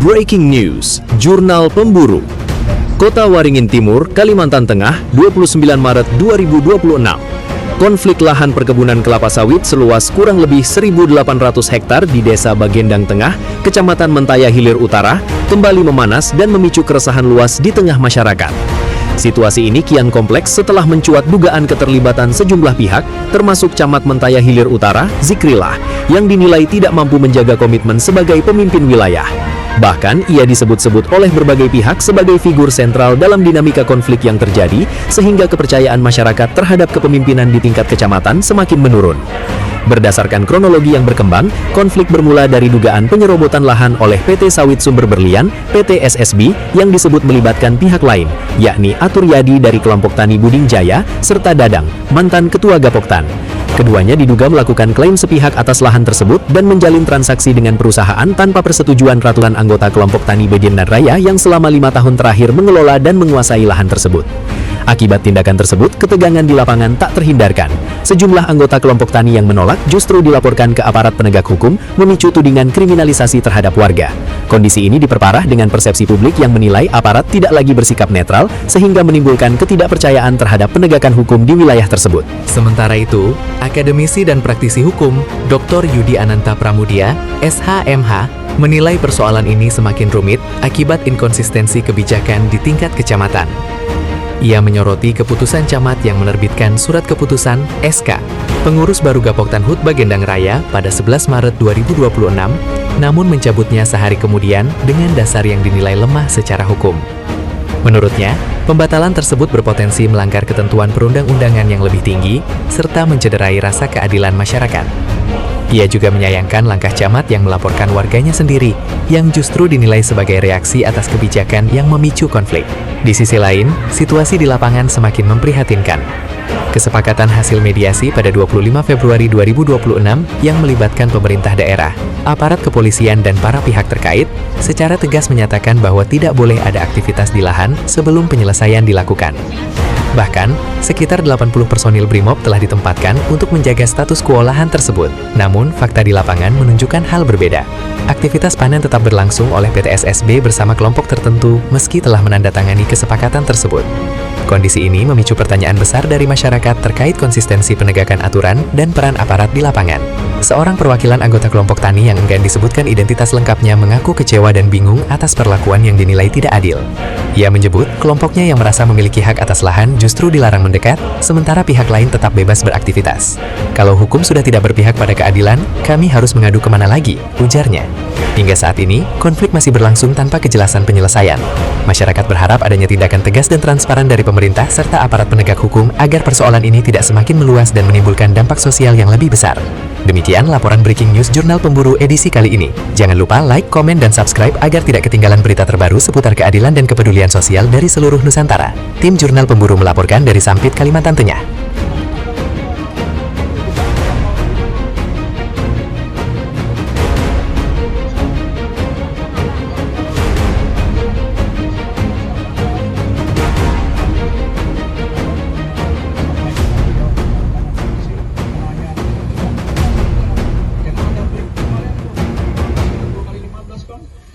Breaking News, Jurnal Pemburu. Kota Waringin Timur, Kalimantan Tengah, 29 Maret 2026. Konflik lahan perkebunan kelapa sawit seluas kurang lebih 1.800 hektar di Desa Bagendang Tengah, Kecamatan Mentaya Hilir Utara, kembali memanas dan memicu keresahan luas di tengah masyarakat. Situasi ini kian kompleks setelah mencuat dugaan keterlibatan sejumlah pihak, termasuk Camat Mentaya Hilir Utara, Zikrillah, yang dinilai tidak mampu menjaga komitmen sebagai pemimpin wilayah. Bahkan, ia disebut-sebut oleh berbagai pihak sebagai figur sentral dalam dinamika konflik yang terjadi, sehingga kepercayaan masyarakat terhadap kepemimpinan di tingkat kecamatan semakin menurun. Berdasarkan kronologi yang berkembang, konflik bermula dari dugaan penyerobotan lahan oleh PT Sawit Sumber Berlian, PT SSB, yang disebut melibatkan pihak lain, yakni Aturyadi dari kelompok Tani Buding Jaya, serta Dadang, mantan Ketua Gapoktan. Keduanya diduga melakukan klaim sepihak atas lahan tersebut dan menjalin transaksi dengan perusahaan tanpa persetujuan ratusan anggota kelompok Tani Bagendang Raya yang selama 5 tahun terakhir mengelola dan menguasai lahan tersebut. Akibat tindakan tersebut, ketegangan di lapangan tak terhindarkan. Sejumlah anggota kelompok tani yang menolak justru dilaporkan ke aparat penegak hukum, memicu tudingan kriminalisasi terhadap warga. Kondisi ini diperparah dengan persepsi publik yang menilai aparat tidak lagi bersikap netral, sehingga menimbulkan ketidakpercayaan terhadap penegakan hukum di wilayah tersebut. Sementara itu, akademisi dan praktisi hukum, Dr. Yudi Ananta Pramudia, SHMH, menilai persoalan ini semakin rumit akibat inkonsistensi kebijakan di tingkat kecamatan. Ia menyoroti keputusan camat yang menerbitkan surat keputusan SK pengurus baru Gapoktan HUT Bagendang Raya pada 11 Maret 2026, namun mencabutnya sehari kemudian dengan dasar yang dinilai lemah secara hukum. Menurutnya, pembatalan tersebut berpotensi melanggar ketentuan perundang-undangan yang lebih tinggi, serta mencederai rasa keadilan masyarakat. Ia juga menyayangkan langkah camat yang melaporkan warganya sendiri, yang justru dinilai sebagai reaksi atas kebijakan yang memicu konflik. Di sisi lain, situasi di lapangan semakin memprihatinkan. Kesepakatan hasil mediasi pada 25 Februari 2026 yang melibatkan pemerintah daerah, aparat kepolisian dan para pihak terkait, secara tegas menyatakan bahwa tidak boleh ada aktivitas di lahan sebelum penyelesaian dilakukan. Bahkan, sekitar 80 personil BRIMOB telah ditempatkan untuk menjaga status quo lahan tersebut. Namun, fakta di lapangan menunjukkan hal berbeda. Aktivitas panen tetap berlangsung oleh PT SSB bersama kelompok tertentu meski telah menandatangani kesepakatan tersebut. Kondisi ini memicu pertanyaan besar dari masyarakat terkait konsistensi penegakan aturan dan peran aparat di lapangan. Seorang perwakilan anggota kelompok tani yang enggan disebutkan identitas lengkapnya mengaku kecewa dan bingung atas perlakuan yang dinilai tidak adil. Ia menyebut kelompoknya yang merasa memiliki hak atas lahan justru dilarang mendekat, sementara pihak lain tetap bebas beraktivitas. Kalau hukum sudah tidak berpihak pada keadilan, kami harus mengadu kemana lagi, ujarnya. Hingga saat ini, konflik masih berlangsung tanpa kejelasan penyelesaian. Masyarakat berharap adanya tindakan tegas dan transparan dari pemerintah serta aparat penegak hukum agar persoalan ini tidak semakin meluas dan menimbulkan dampak sosial yang lebih besar. Demikian laporan Breaking News Jurnal Pemburu edisi kali ini. Jangan lupa like, komen, dan subscribe agar tidak ketinggalan berita terbaru seputar keadilan dan kepedulian sosial dari seluruh Nusantara. Tim Jurnal Pemburu melaporkan dari Sampit, Kalimantan Tengah. Kan